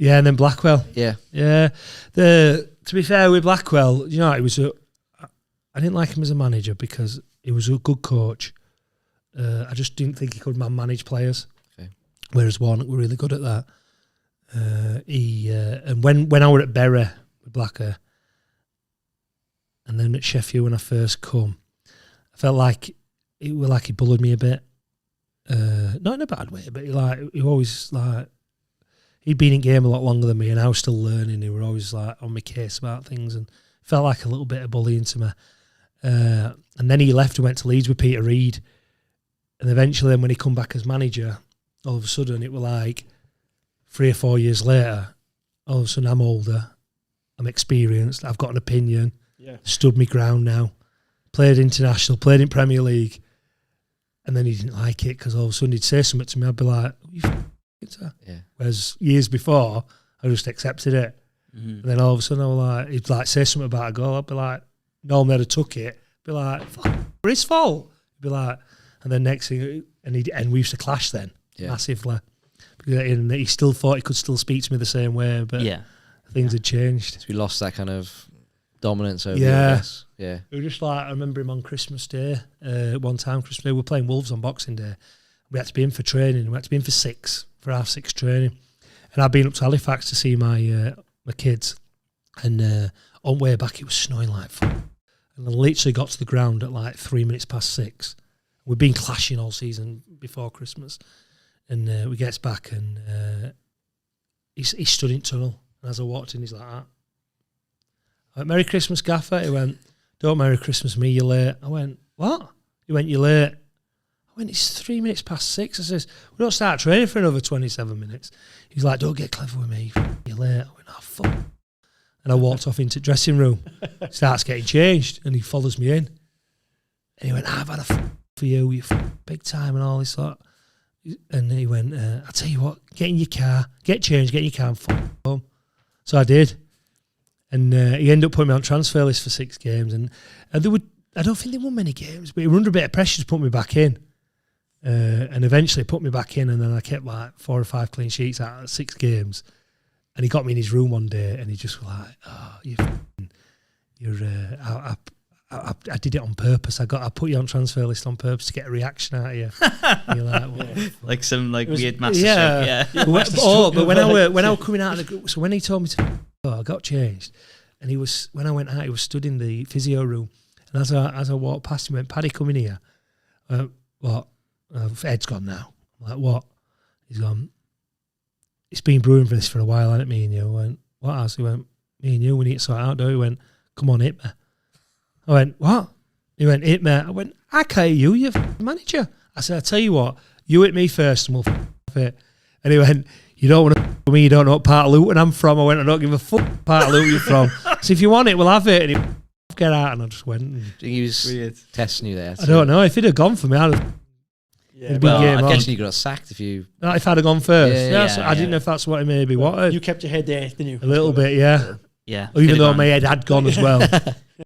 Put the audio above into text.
Yeah, and then Blackwell. Yeah. To be fair with Blackwell, you know, I didn't like him as a manager because he was a good coach. I just didn't think he could manage players. Okay. Whereas Warnock were really good at that. And when I were at Bury with Blacker, and then at Sheffield when I first come, I felt like he bullied me a bit. Not in a bad way, but he always he'd been in game a lot longer than me, and I was still learning. He were always like on my case about things, and felt like a little bit of bullying to me. And then he left and went to Leeds with Peter Reid, and eventually, then when he come back as manager, all of a sudden it were like 3 or 4 years later. All of a sudden, I'm older, I'm experienced, I've got an opinion, stood my ground now, played international, played in Premier League, and then he didn't like it because all of a sudden he'd say something to me, I'd be like, "You Whereas years before, I just accepted it. And then all of a sudden, I was like, he'd like say something about a goal. I'd be like, normally I'd have took it. Be like, fuck, it's his fault. He'd be like, and then next thing, and we used to clash then massively. And he still thought he could still speak to me the same way, but things had changed. So we lost that kind of dominance over us. Yeah. We were just like, I remember him on Christmas Day, one time, Christmas Day, we were playing Wolves on Boxing Day. We had to be in for training. We had to be in for 6 training. And I'd been up to Halifax to see my kids. And on way back, it was snowing like fuck. And I literally got to the ground at like 3 minutes past 6. We'd been clashing all season before Christmas. And we gets back and he stood in tunnel. And as I walked in, he's like that. I went, Merry Christmas, Gaffer. He went, don't Merry Christmas me, you're late. I went, what? He went, you're late. I went, it's 3 minutes past 6. I says, we don't start training for another 27 minutes. He's like, don't get clever with me. You're late. I went, oh, fuck. And I walked off into the dressing room. Starts getting changed. And he follows me in. And he went, I've had a for you. You're big time and all this sort. And he went, I'll tell you what, get in your car, get changed, get in your car and fuck home. So I did. And he ended up putting me on transfer list for 6 games. And I don't think they won many games, but he was under a bit of pressure to put me back in. And eventually put me back in, and then I kept like 4 or 5 clean sheets out of 6 games. And he got me in his room one day, and he just was like, "Oh, I did it on purpose. I put you on transfer list on purpose to get a reaction out of you." You're like, what? Like some weird master stroke, But when I was coming out of the group, so when he told me to, I got changed, and when I went out, he was stood in the physio room, and as I walked past him, he went, Paddy, come in here. What? Ed's gone now. I'm like, what? He's gone, it's been brewing for this for a while, hasn't it, me and you? I went, what else? He went, me and you, we need to sort it out, don't we? He went, come on, hit me. I went, what? He went, hit me. I went, I can't hit you, you're the manager. I said, I tell you what, you hit me first and we'll it. And he went, you don't want to with me, you don't know what part of Luton I'm from. I went, I don't give a fuck what part of Luton you're from. So if you want it, we'll have it. And he get out, and I just went. And he was weird testing you there. I don't know. If he'd have gone for me, I'd have. Yeah, well, I guess you got sacked if you... If I'd have gone first. I didn't know if that's what he maybe wanted. You kept your head there, didn't you? A little bit, yeah. Yeah. Even though my head had gone as well.